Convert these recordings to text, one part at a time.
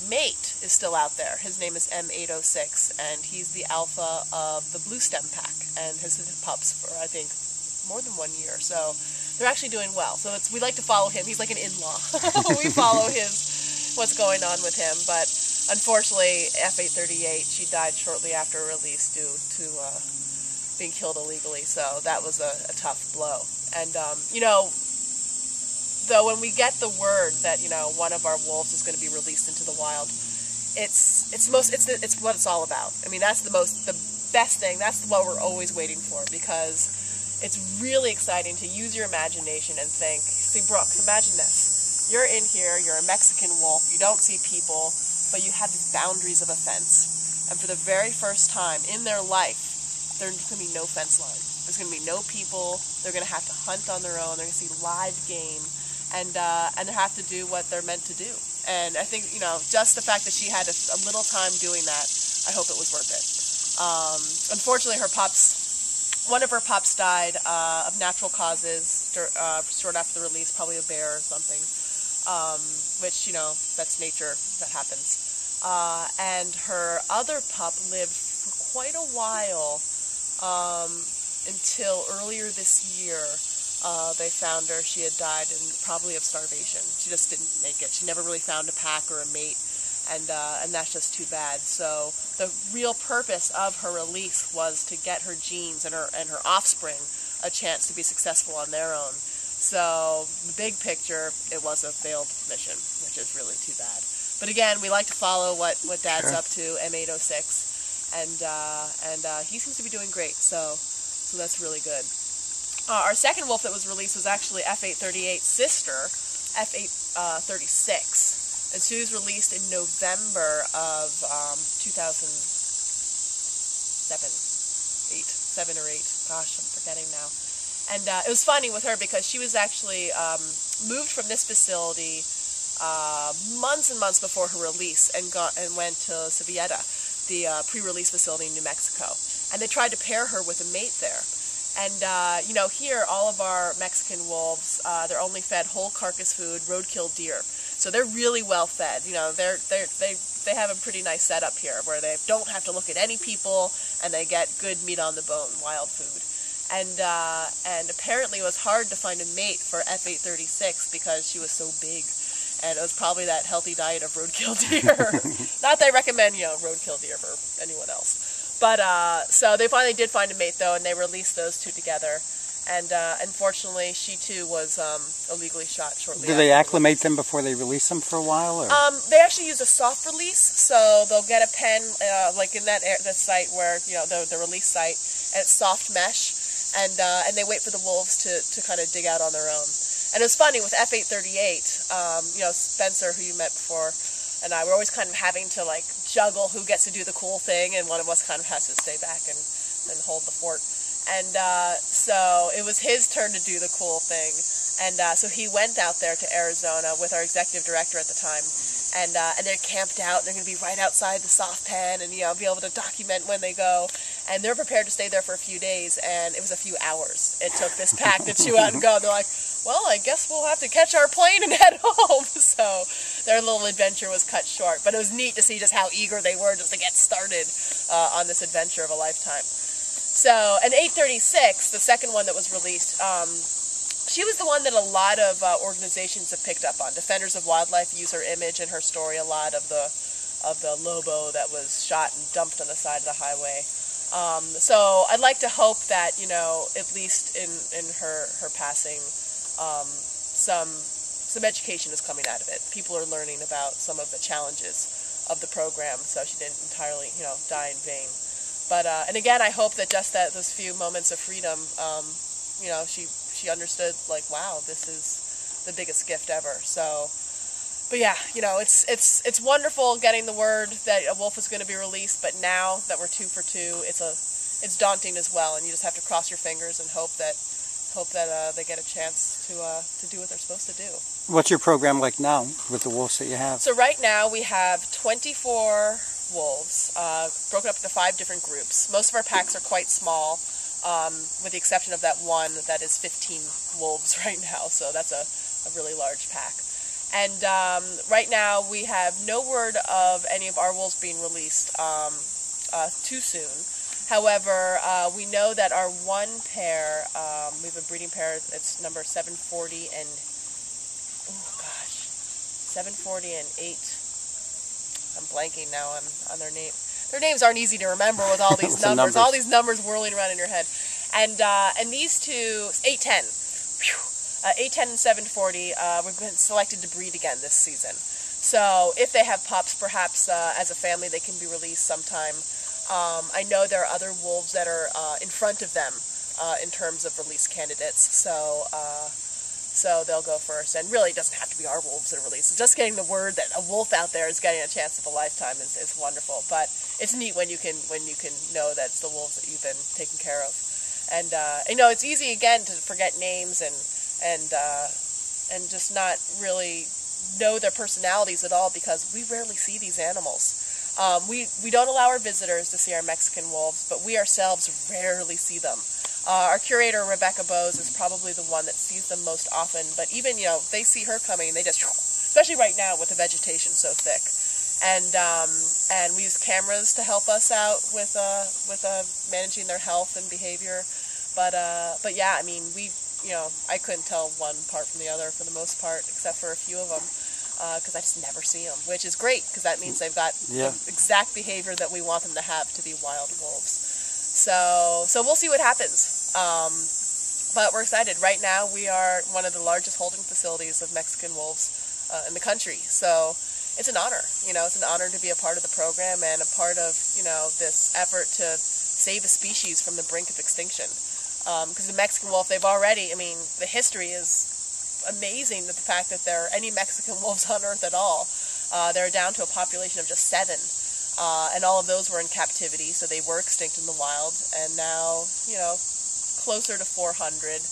mate is still out there. His name is M806, and he's the alpha of the Blue Stem pack, and has had pups for, I think, more than 1 year. So they're actually doing well. So we like to follow him. He's like an in-law. We follow what's going on with him. But unfortunately, F838, she died shortly after release due to being killed illegally. So that was a tough blow. And though when we get the word that one of our wolves is going to be released into the wild, it's what it's all about. I mean, that's the best thing. That's what we're always waiting for, because it's really exciting to use your imagination and think. See, Brooke, imagine this: you're in here, you're a Mexican wolf, you don't see people, but you have these boundaries of a fence, and for the very first time in their life, there's going to be no fence line. There's going to be no people. They're going to have to hunt on their own. They're going to see live game. And they have to do what they're meant to do. And I think, just the fact that she had a little time doing that, I hope it was worth it. Unfortunately, one of her pups died of natural causes short after the release, probably a bear or something, which, that's nature, that happens. And her other pup lived for quite a while until earlier this year. They found her. She had died, and probably of starvation. She just didn't make it. She never really found a pack or a mate, and that's just too bad. So the real purpose of her release was to get her genes and her offspring a chance to be successful on their own. So the big picture, it was a failed mission, which is really too bad. But again, we like to follow what Dad's up to, M806, and he seems to be doing great. So that's really good. Our second wolf that was released was actually F838's sister, F836, and she was released in November of 7 or 8. Gosh, I'm forgetting now. And it was funny with her because she was actually moved from this facility months and months before her release, and went to Civita, the pre-release facility in New Mexico. And they tried to pair her with a mate there. And, here, all of our Mexican wolves, they're only fed whole carcass food, roadkill deer. So they're really well fed. They have a pretty nice setup here where they don't have to look at any people, and they get good meat on the bone, wild food. And apparently it was hard to find a mate for F836 because she was so big. And it was probably that healthy diet of roadkill deer. Not that I recommend, roadkill deer for anyone else. But, so they finally did find a mate, though, and they released those two together. And, unfortunately, she, too, was illegally shot shortly after. Do they acclimate them before they release them for a while? Or? They actually use a soft release, so they'll get a pen, like in that site where, the release site, and it's soft mesh, and they wait for the wolves to kind of dig out on their own. And it was funny, with F838, Spencer, who you met before, and I were always kind of having to, juggle who gets to do the cool thing, and one of us kind of has to stay back and hold the fort. And so it was his turn to do the cool thing. And so he went out there to Arizona with our executive director at the time. And they're camped out, and they're going to be right outside the soft pen and, be able to document when they go. And they're prepared to stay there for a few days, and it was a few hours. It took this pack to chew out and go. And they're like, well, I guess we'll have to catch our plane and head home. So their little adventure was cut short. But it was neat to see just how eager they were just to get started on this adventure of a lifetime. So, and 836, the second one that was released, she was the one that a lot of organizations have picked up on. Defenders of Wildlife use her image and her story a lot, of the Lobo that was shot and dumped on the side of the highway. So I'd like to hope that, at least in her passing, some education is coming out of it. People are learning about some of the challenges of the program, so she didn't entirely, die in vain. But and again, I hope that just those few moments of freedom, she understood, wow, this is the biggest gift ever. So, but yeah, it's wonderful getting the word that a wolf is going to be released. But now that we're 2 for 2, it's daunting as well, and you just have to cross your fingers and hope that they get a chance to do what they're supposed to do. What's your program like now with the wolves that you have? So right now we have 24 wolves, broken up into 5 different groups. Most of our packs are quite small, with the exception of that one that is 15 wolves right now, so that's a really large pack. And right now we have no word of any of our wolves being released too soon. However, we know that our one pair, we have a breeding pair, it's number 740 and, oh gosh, 740 and 8. I'm blanking now on their name. Their names aren't easy to remember with all these numbers. All these numbers whirling around in your head. And these two, 810. 810 and 740, we've been selected to breed again this season. So if they have pups, perhaps as a family they can be released sometime. I know there are other wolves that are in front of them in terms of release candidates. So they'll go first, and really it doesn't have to be our wolves that are released. Just getting the word that a wolf out there is getting a chance of a lifetime is wonderful. But it's neat when you can know that it's the wolves that you've been taking care of. And it's easy again to forget names and just not really know their personalities at all, because we rarely see these animals. We don't allow our visitors to see our Mexican wolves, but we ourselves rarely see them. Our curator, Rebecca Bose, is probably the one that sees them most often, but even, they see her coming, they just, especially right now with the vegetation so thick. And we use cameras to help us out with managing their health and behavior. But yeah, I mean, I couldn't tell one part from the other for the most part, except for a few of them, because I just never see them, which is great, because that means they've got the exact behavior that we want them to have to be wild wolves. So we'll see what happens. But we're excited. Right now, we are one of the largest holding facilities of Mexican wolves in the country. So it's an honor. It's an honor to be a part of the program and a part of, this effort to save a species from the brink of extinction. Because the Mexican wolf, the history is amazing, that the fact that there are any Mexican wolves on Earth at all. They're down to a population of just 7. And all of those were in captivity, so they were extinct in the wild. And now, closer to 400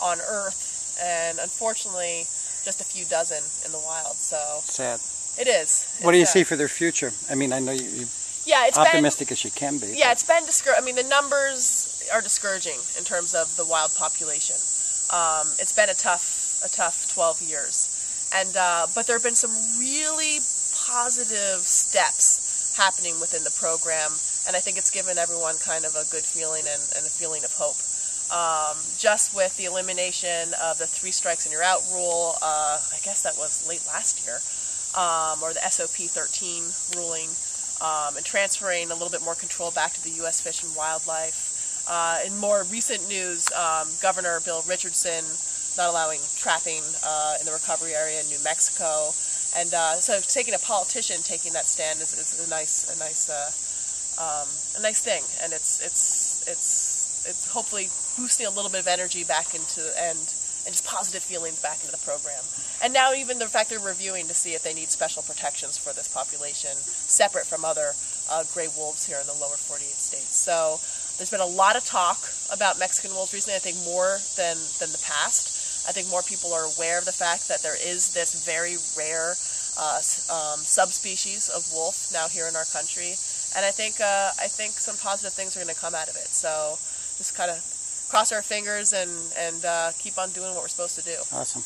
on Earth, and unfortunately, just a few dozen in the wild. So sad. It is. What do you see for their future? I mean, I know you're optimistic as you can be. Yeah, it's been discouraging. I mean, the numbers are discouraging in terms of the wild population. It's been a tough 12 years, and but there have been some really positive steps happening within the program, and I think it's given everyone kind of a good feeling and a feeling of hope. Just with the elimination of the 3 strikes and you're out rule, I guess that was late last year, or the SOP 13 ruling, and transferring a little bit more control back to the U.S. Fish and Wildlife. In more recent news, Governor Bill Richardson not allowing trapping in the recovery area in New Mexico, and so taking a politician taking that stand is a nice thing, and it's hopefully boosting a little bit of energy back into and just positive feelings back into the program. And now even the fact they're reviewing to see if they need special protections for this population, separate from other gray wolves here in the lower 48 states. So there's been a lot of talk about Mexican wolves recently, I think more than the past. I think more people are aware of the fact that there is this very rare subspecies of wolf now here in our country. And I think some positive things are going to come out of it. So just kind of cross our fingers and keep on doing what we're supposed to do. Awesome.